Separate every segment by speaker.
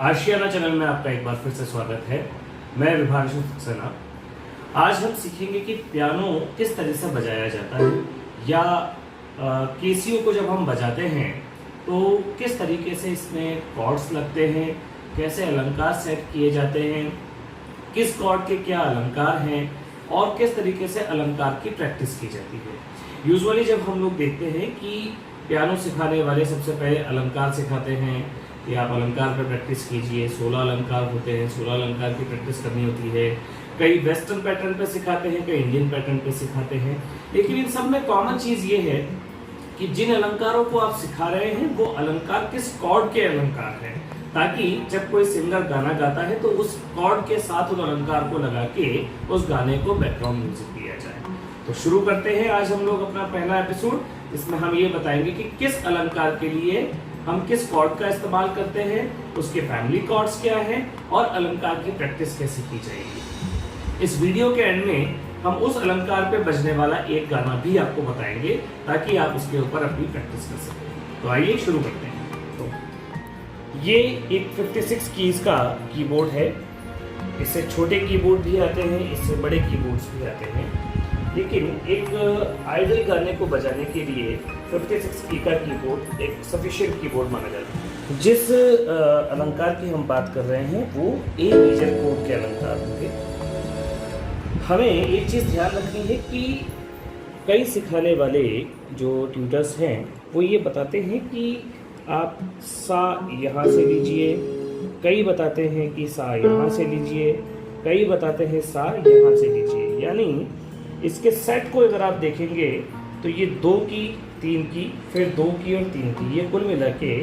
Speaker 1: आशियाना channel में आपका एक बार फिर से स्वागत है। मैं विभांशु सक्सेना। आज हम सीखेंगे कि पियानो किस तरह से बजाया जाता है या केसियो को जब हम बजाते हैं तो किस तरीके से इसमें कॉर्ड्स लगते हैं, कैसे अलंकार सेट किए जाते हैं, किस कॉर्ड के क्या अलंकार हैं और किस तरीके से अलंकार की प्रैक्टिस की जाती है। यूजुअली जब हम लोग देखते हैं कि पियानो सिखाने वाले सबसे पहले अलंकार सिखाते हैं कि आप अलंकार पर प्रैक्टिस कीजिए। 16 अलंकार होते हैं, 16 अलंकार की प्रैक्टिस करनी होती है। कई वेस्टर्न पैटर्न पे सिखाते हैं, कई इंडियन पैटर्न पे सिखाते हैं, लेकिन इन सब में कॉमन चीज़ ये है कि जिन अलंकारों को आप सिखा रहे हैं वो अलंकार किस कॉर्ड के अलंकार हैं, ताकि जब कोई सिंगर गाना गाता है तो उस कॉर्ड के साथ उस अलंकार को लगा के उस गाने को बैकग्राउंड म्यूजिक दिया जाए। तो शुरू करते हैं आज हम लोग अपना पहला एपिसोड। इसमें हम ये बताएंगे कि किस अलंकार के लिए हम किस कॉर्ड का इस्तेमाल करते हैं, उसके फैमिली कॉर्ड्स क्या हैं और अलंकार की प्रैक्टिस कैसे की जाएगी। इस वीडियो के एंड में हम उस अलंकार पे बजने वाला एक गाना भी आपको बताएंगे ताकि आप उसके ऊपर अपनी प्रैक्टिस कर सकें। तो आइए शुरू करते हैं। तो ये एक 56 कीज का कीबोर्ड है। इससे छोटे कीबोर्ड भी आते हैं, इससे बड़े कीबोर्ड्स भी आते हैं, लेकिन एक आइडल गाने को बजाने के लिए 56 की का कीबोर्ड एक सफिशिएंट कीबोर्ड माना जाता है। जिस अलंकार की हम बात कर रहे हैं वो ए मेजर कोड के अलंकार होंगे। हमें एक चीज़ ध्यान रखनी है कि कई सिखाने वाले जो ट्यूटर्स हैं वो ये बताते हैं कि आप सा यहाँ से लीजिए, कई बताते हैं कि सा यहाँ से लीजिए, कई बताते हैं सा यहाँ से लीजिए। यानी इसके सेट को अगर आप देखेंगे तो ये 2 की, 3 की, फिर 2 की और 3 की, ये कुल मिला के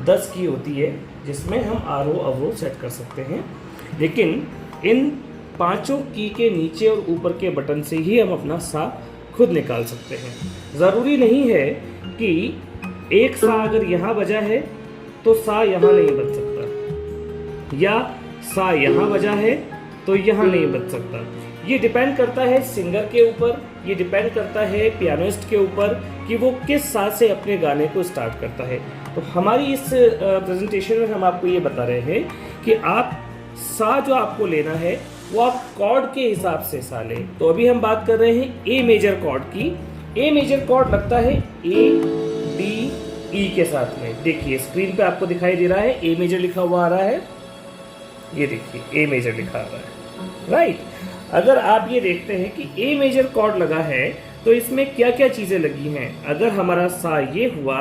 Speaker 1: 10 की होती है, जिसमें हम आरो अवरो सेट कर सकते हैं। लेकिन इन 5 की के नीचे और ऊपर के बटन से ही हम अपना सा खुद निकाल सकते हैं। ज़रूरी नहीं है कि एक सा अगर यहाँ बजा है तो सा यहाँ नहीं बज सकता, या सा यहाँ बजा है तो यहाँ नहीं बज सकता। ये डिपेंड करता है सिंगर के ऊपर, ये डिपेंड करता है पियानिस्ट के ऊपर कि वो किस सा से अपने गाने को स्टार्ट करता है। तो हमारी इस प्रेजेंटेशन में हम आपको ये बता रहे हैं कि आप सा जो आपको लेना है वो आप कॉर्ड के हिसाब से सा लें। तो अभी हम बात कर रहे हैं ए मेजर कॉर्ड की। ए मेजर कॉर्ड लगता है ए डी ई के साथ में। देखिए स्क्रीन पे आपको दिखाई दे रहा है ए मेजर लिखा हुआ आ रहा है, ये देखिए ए मेजर लिखा आ रहा है, राइट। अगर आप ये देखते हैं कि ए मेजर कॉर्ड लगा है तो इसमें क्या क्या चीज़ें लगी हैं। अगर हमारा सा ये हुआ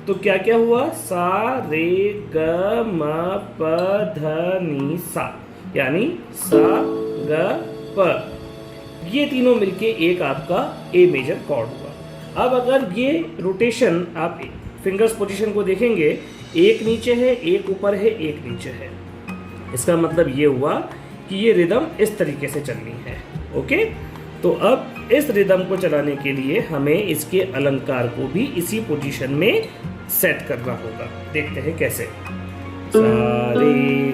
Speaker 1: तो क्या क्या हुआ, सा रे ग म प ध नी सा, यानी सा ग प, ये तीनों मिलके एक आपका ए मेजर कॉर्ड हुआ। अब अगर ये रोटेशन आप फिंगर्स पोजीशन को देखेंगे, एक नीचे है, एक ऊपर है, एक नीचे है, इसका मतलब ये हुआ कि ये रिदम इस तरीके से चलनी है। ओके, तो अब इस रिदम को चलाने के लिए हमें इसके अलंकार को भी इसी पोजीशन में सेट करना होगा। देखते हैं कैसे। सा रे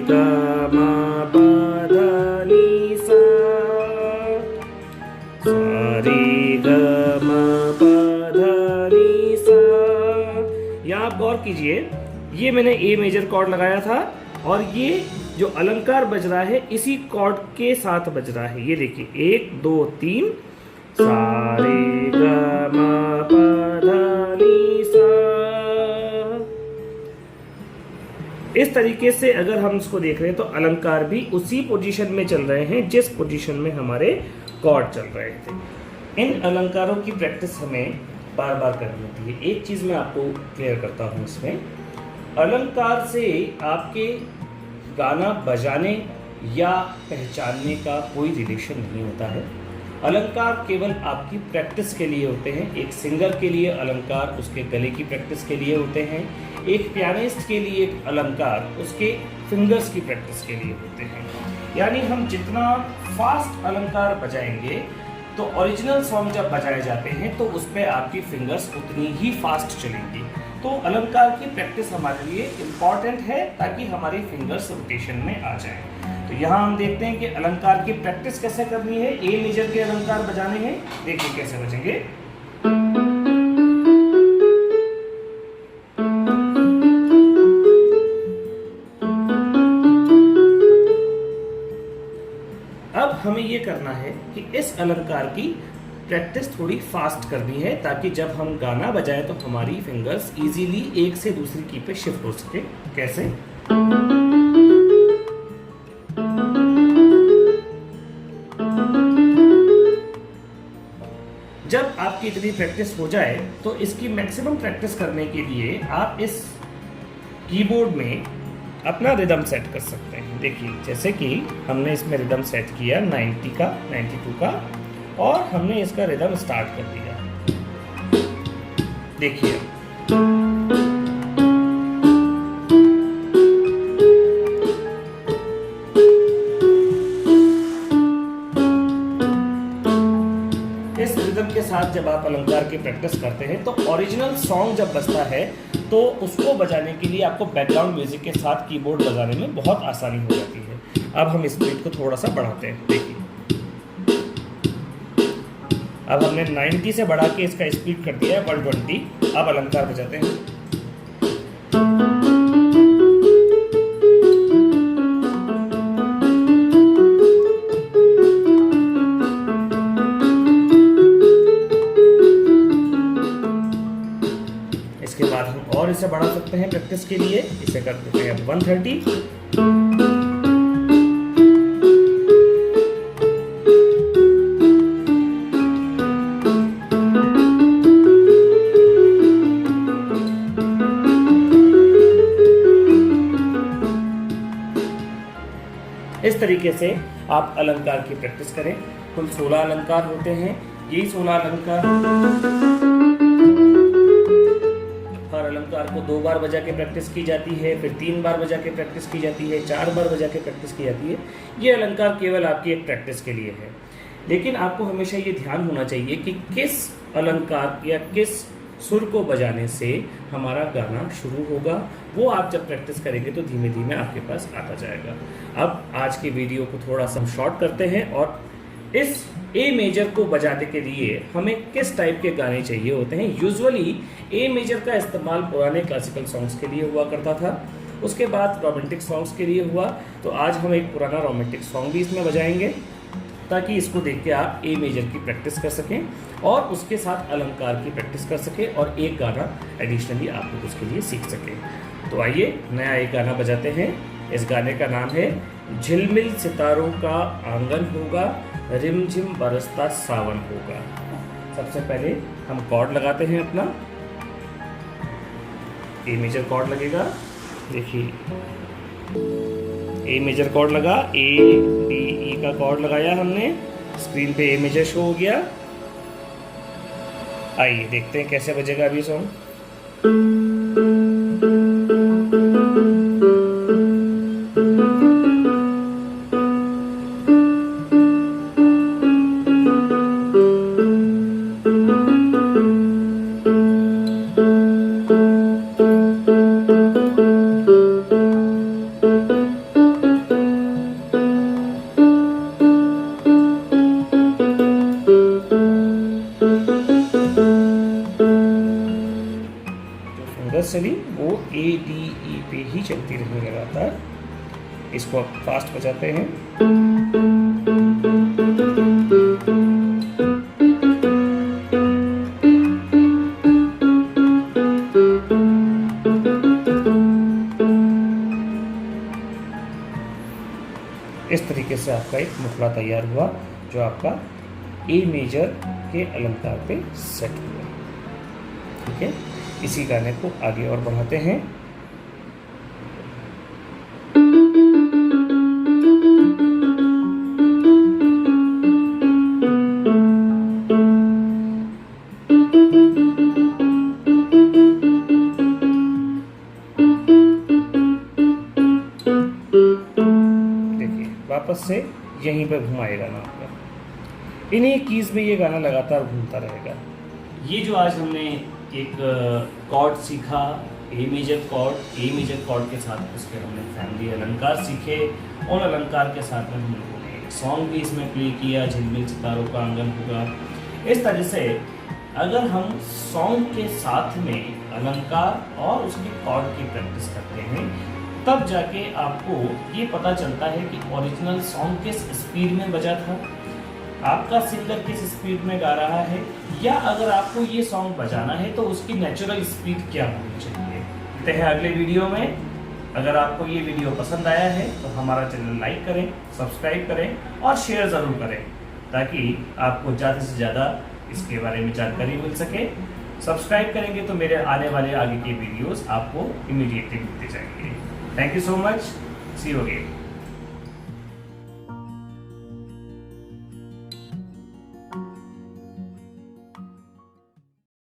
Speaker 1: गा मा पा धा नी सा, सा रे गा मा पा धा नी सा। यहाँ आप गौर कीजिए, ये मैंने ए मेजर कॉर्ड लगाया था और ये जो अलंकार बज रहा है इसी कॉर्ड के साथ बज रहा है। ये देखिए 1 2 3 सा रे गा मा पा धा नी सा। इस तरीके से अगर हम इसको देख रहे हैं तो अलंकार भी उसी पोजीशन में चल रहे हैं जिस पोजीशन में हमारे कॉर्ड चल रहे थे। इन अलंकारों की प्रैक्टिस हमें बार बार करनी होती है। एक चीज़ मैं आपको क्लियर करता हूँ, इसमें अलंकार से आपके गाना बजाने या पहचानने का कोई रिलेशन नहीं होता है। अलंकार केवल आपकी प्रैक्टिस के लिए होते हैं। एक सिंगर के लिए अलंकार उसके गले की प्रैक्टिस के लिए होते हैं, एक पियानिस्ट के लिए एक अलंकार उसके फिंगर्स की प्रैक्टिस के लिए होते हैं। यानी हम जितना फास्ट अलंकार बजाएंगे तो ओरिजिनल सॉन्ग जब बजाए जाते हैं तो उस पर आपकी फिंगर्स उतनी ही फास्ट चलेंगी। तो अलंकार की प्रैक्टिस हमारे लिए इम्पॉर्टेंट है ताकि हमारी फिंगर्स रोटेशन में आ जाए। तो यहाँ हम देखते हैं कि अलंकार की प्रैक्टिस कैसे करनी है। ए मेजर के अलंकार बजाने हैं, देखिए कैसे बजेंगे। करना है कि इस अलंकार की प्रैक्टिस थोड़ी फास्ट करनी है, ताकि जब हम गाना बजाएं तो हमारी फिंगर्स इजीली एक से दूसरी की पे शिफ्ट हो सके। कैसे? जब आपकी इतनी प्रैक्टिस हो जाए तो इसकी मैक्सिमम प्रैक्टिस करने के लिए आप इस कीबोर्ड में अपना रिदम सेट कर सकते हैं। देखिए, जैसे कि हमने इसमें रिदम सेट किया 90 का, 92 का, और हमने इसका रिदम स्टार्ट कर दिया। देखिए, इस रिदम के साथ जब आप अलंकार की प्रैक्टिस करते हैं तो ओरिजिनल सॉन्ग जब बजता है तो उसको बजाने के लिए आपको बैकग्राउंड म्यूजिक के साथ कीबोर्ड बजाने में बहुत आसानी हो जाती है। अब हम स्पीड को थोड़ा सा बढ़ाते हैं। देखिए, अब हमने 90 से बढ़ा के इसका स्पीड कर दिया है 120। अब अलंकार बजाते हैं। इसके बाद हम और इसे बढ़ा सकते हैं प्रैक्टिस के लिए। इसे कर देते हैं 130। इस तरीके से आप अलंकार की प्रैक्टिस करें। कुल 16 अलंकार होते हैं। यही 16 अलंकार, हर अलंकार को 2 बार बजा के प्रैक्टिस की जाती है, फिर 3 बार बजा के प्रैक्टिस की जाती है, 4 बार बजा के प्रैक्टिस की जाती है। ये अलंकार केवल आपकी एक प्रैक्टिस के लिए है। लेकिन आपको हमेशा ये ध्यान होना चाहिए कि किस अलंकार या किस सुर को बजाने से हमारा गाना शुरू होगा। वो आप जब प्रैक्टिस करेंगे तो धीमे धीमे आपके पास आता जाएगा। अब आज के वीडियो को थोड़ा सा शॉर्ट करते हैं और इस ए मेजर को बजाने के लिए हमें किस टाइप के गाने चाहिए होते हैं। यूजुअली ए मेजर का इस्तेमाल पुराने क्लासिकल सॉन्ग्स के लिए हुआ करता था, उसके बाद रोमांटिक सॉन्ग्स के लिए हुआ। तो आज हम एक पुराना रोमांटिक सॉन्ग भी इसमें बजाएंगे, ताकि इसको देख के आप ए मेजर की प्रैक्टिस कर सकें और उसके साथ अलंकार की प्रैक्टिस कर सकें और एक गाना एडिशनली आप लोग उसके लिए सीख सकें। तो आइए नया एक गाना बजाते हैं। इस गाने का नाम है झिलमिल सितारों का आंगन होगा, रिमझिम बरसता सावन होगा। सबसे पहले हम कॉर्ड लगाते हैं अपना। ए मेजर कॉर्ड लगेगा। देखिए, ए मेजर कॉर्ड लगा, ए डी ई का कॉर्ड लगाया हमने। स्क्रीन पे ए मेजर शो हो गया। आइए देखते हैं कैसे बजेगा अभी सॉन्ग। चली वो ए डी ई पे ही चलती रहने लगातार। इसको आप फास्ट बजाते हैं। इस तरीके से आपका एक मुखड़ा तैयार हुआ जो आपका ए मेजर के अलंकार पे सेट हुआ। ठीक है, इसी गाने को आगे और बढ़ाते हैं। देखिए, वापस से यहीं पर घुमाएगा ना आपका। इन्हीं कीज में ये गाना लगातार घूमता रहेगा। ये जो आज हमने एक कॉर्ड सीखा, ए मेजर कॉर्ड के साथ उसके हमने फैमिली अलंकार सीखे और अलंकार के साथ में हम लोगों ने एक सॉन्ग भी इसमें प्ले किया, झिलमिल सितारों का आंगन होगा। इस तरह से अगर हम सॉन्ग के साथ में अलंकार और उसके कॉर्ड की प्रैक्टिस करते हैं, तब जाके आपको ये पता चलता है कि ओरिजिनल सॉन्ग किस स्पीड में बजा था आपका सिंगर किस स्पीड में गा रहा है, या अगर आपको ये सॉन्ग बजाना है तो उसकी नेचुरल स्पीड क्या होनी चाहिए। मिलते हैं अगले वीडियो में। अगर आपको ये वीडियो पसंद आया है तो हमारा चैनल लाइक करें, सब्सक्राइब करें और शेयर ज़रूर करें, ताकि आपको ज़्यादा से ज़्यादा इसके बारे में जानकारी मिल सके। सब्सक्राइब करेंगे तो मेरे आने वाले आगे के वीडियोस आपको इमीडिएटली मिलते जाएंगे। Thank you so much, see you again.